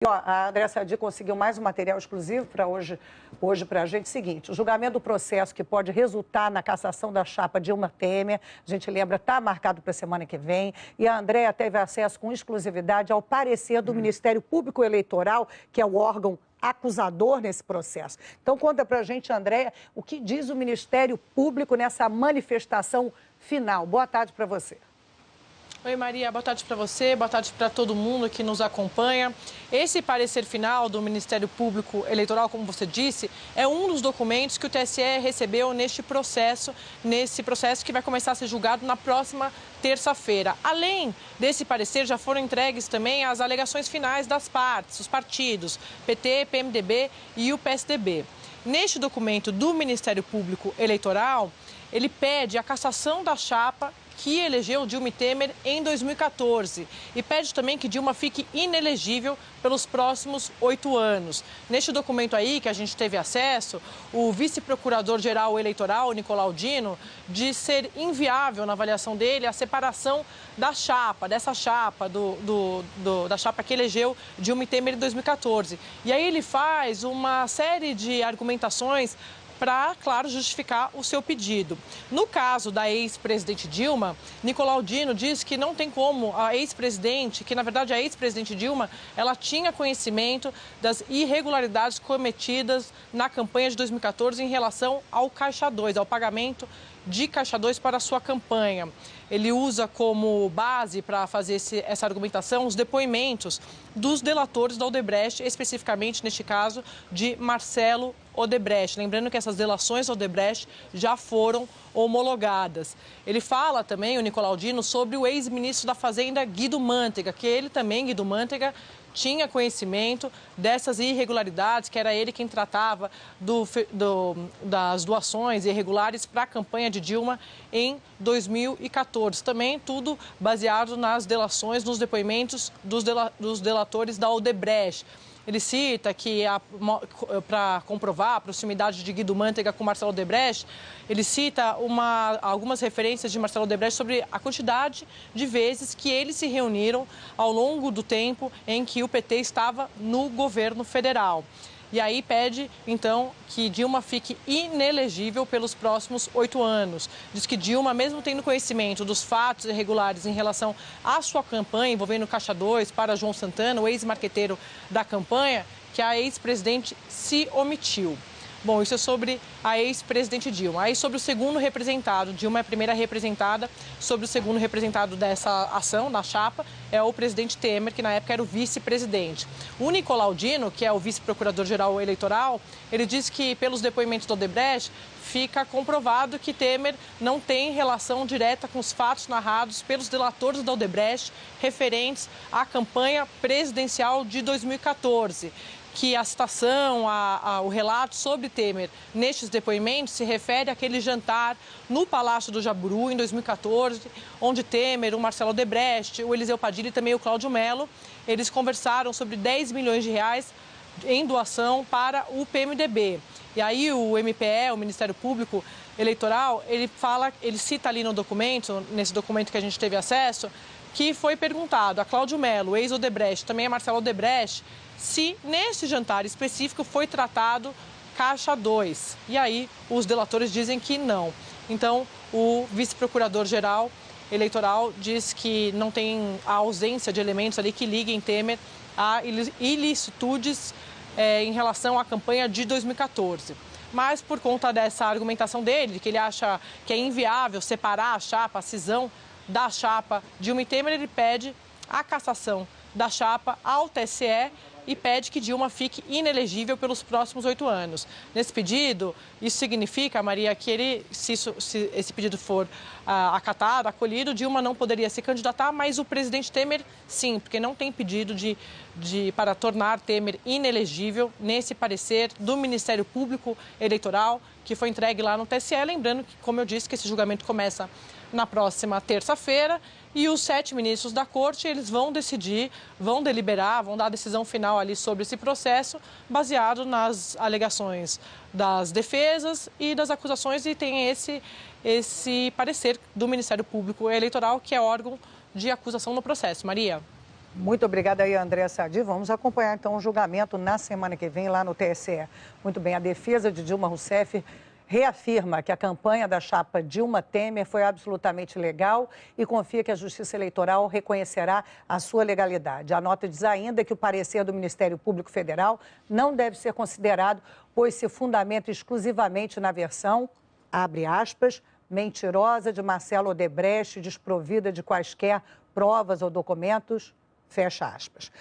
E, ó, a Andréa Sadi conseguiu mais um material exclusivo para hoje para a gente. Seguinte, o julgamento do processo que pode resultar na cassação da chapa Dilma Temer, a gente lembra, está marcado para a semana que vem. E a Andréa teve acesso com exclusividade ao parecer do Ministério Público Eleitoral, que é o órgão acusador nesse processo. Então, conta para a gente, Andréa, o que diz o Ministério Público nessa manifestação final. Boa tarde para você. Oi, Maria, boa tarde para você, boa tarde para todo mundo que nos acompanha. Esse parecer final do Ministério Público Eleitoral, como você disse, é um dos documentos que o TSE recebeu nesse processo que vai começar a ser julgado na próxima terça-feira. Além desse parecer, já foram entregues também as alegações finais das partes, os partidos, PT, PMDB e o PSDB. Neste documento do Ministério Público Eleitoral, ele pede a cassação da chapa que elegeu Dilma Temer em 2014 e pede também que Dilma fique inelegível pelos próximos 8 anos. Neste documento aí, que a gente teve acesso, o vice-procurador-geral eleitoral, Nicolau Dino, diz ser inviável, na avaliação dele, a separação da chapa, da chapa que elegeu Dilma Temer em 2014. E aí ele faz uma série de argumentações para, claro, justificar o seu pedido. No caso da ex-presidente Dilma, Nicolau Dino diz que não tem como a ex-presidente, que na verdade a ex-presidente Dilma, ela tinha conhecimento das irregularidades cometidas na campanha de 2014 em relação ao Caixa 2, ao pagamento de Caixa 2 para a sua campanha. Ele usa como base para fazer essa argumentação os depoimentos dos delatores da Odebrecht, especificamente, neste caso, de Marcelo Odebrecht. Lembrando que essas delações da Odebrecht já foram homologadas. Ele fala também, o Nicolau Dino, sobre o ex-ministro da Fazenda, Guido Mantega, que ele também, Guido Mantega, tinha conhecimento dessas irregularidades, que era ele quem tratava das doações irregulares para a campanha de Dilma em 2014. Também tudo baseado nas delações, nos depoimentos dos delatores da Odebrecht. Ele cita que, para comprovar a proximidade de Guido Mantega com Marcelo Odebrecht, ele cita algumas referências de Marcelo Odebrecht sobre a quantidade de vezes que eles se reuniram ao longo do tempo em que o PT estava no governo federal. E aí pede, então, que Dilma fique inelegível pelos próximos 8 anos. Diz que Dilma, mesmo tendo conhecimento dos fatos irregulares em relação à sua campanha envolvendo Caixa 2 para João Santana, o ex-marqueteiro da campanha, que a ex-presidente se omitiu. Bom, isso é sobre a ex-presidente Dilma. Aí sobre o segundo representado, Dilma é a primeira representada, sobre o segundo representado dessa ação, da chapa, é o presidente Temer, que na época era o vice-presidente. O Nicolau Dino, que é o vice-procurador-geral eleitoral, ele diz que pelos depoimentos do Odebrecht, fica comprovado que Temer não tem relação direta com os fatos narrados pelos delatores da Odebrecht referentes à campanha presidencial de 2014. Que a citação, o relato sobre Temer nestes depoimentos se refere àquele jantar no Palácio do Jaburu, em 2014, onde Temer, o Marcelo Odebrecht, o Eliseu Padilha e também o Cláudio Mello, eles conversaram sobre 10 milhões de reais em doação para o PMDB. E aí o MPE, o Ministério Público Eleitoral, ele cita ali no documento, nesse documento que a gente teve acesso, que foi perguntado a Cláudio Mello, ex-Odebrecht, também a Marcelo Odebrecht, se nesse jantar específico foi tratado Caixa 2. E aí os delatores dizem que não. Então o vice-procurador-geral eleitoral diz que não tem a ausência de elementos ali que liguem Temer a ilicitudes em relação à campanha de 2014. Mas por conta dessa argumentação dele, que ele acha que é inviável separar a chapa, a cisão da chapa Dilma e Temer, ele pede a cassação da chapa ao TSE e pede que Dilma fique inelegível pelos próximos 8 anos. Nesse pedido, isso significa, Maria, que se esse pedido for acatado, acolhido, Dilma não poderia se candidatar, mas o presidente Temer, sim, porque não tem pedido para tornar Temer inelegível nesse parecer do Ministério Público Eleitoral, que foi entregue lá no TSE. Lembrando que, como eu disse, que esse julgamento começa na próxima terça-feira e os 7 ministros da Corte, eles vão decidir, vão deliberar, vão dar a decisão final ali sobre esse processo, baseado nas alegações das defesas e das acusações, e tem esse parecer do Ministério Público Eleitoral, que é órgão de acusação no processo. Maria. Muito obrigada aí, André Sadi. Vamos acompanhar, então, o julgamento na semana que vem lá no TSE. Muito bem, a defesa de Dilma Rousseff reafirma que a campanha da chapa Dilma Temer foi absolutamente legal e confia que a Justiça Eleitoral reconhecerá a sua legalidade. A nota diz ainda que o parecer do Ministério Público Federal não deve ser considerado, pois se fundamenta exclusivamente na versão, abre aspas, mentirosa de Marcelo Odebrecht, desprovida de quaisquer provas ou documentos, fecha aspas.